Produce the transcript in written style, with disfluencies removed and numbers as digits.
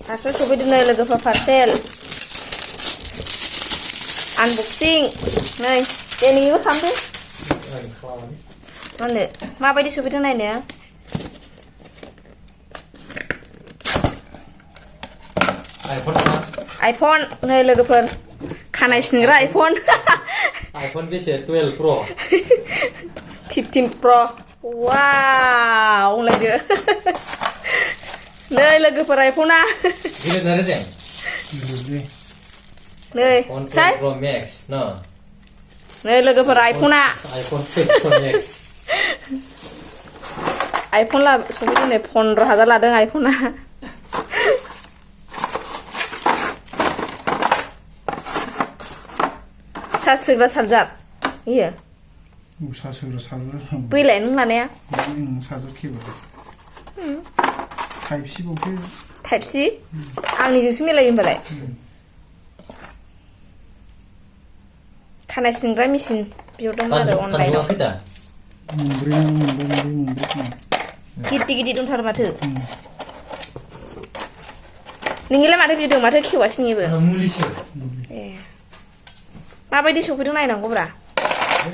दासो सफैदों नै लोगोफोर पार्सेल आनबक्सिं नै दे नोंनिबो खालामदो मानो माबायदि सफैदों नायनो आइफन नै लोगोफोर खानाय सिनग्रा आइफन आइफन बेसे 12 Pro 15 Pro वाव लोगो नै लोगोफोर आइफना गिदिर ना रेजें नै साइ Pro Max no नै लोगोफोर आइफना iPhone 12 Pro Max आइफन ला सफैदों नै 15,000 लादों आइफना चार्ज होग्रा चार्जार इयो चार्ज होग्रा चार्जार बैलाय नों लानाया चार्जार केबल टाइप C बावसो टाइप C आंनिजोंसो मिलायो होनबालाय खानाय सिनग्रा मेसिन बिहरदोंमोन आरो अनलाइनाव गिदिर दंथारो माथो नोंनिलाय माथो बिदों माथो खेवासो नोंनिबो मुलिसो ए माबायदि सफैदों नायनांगौब्रा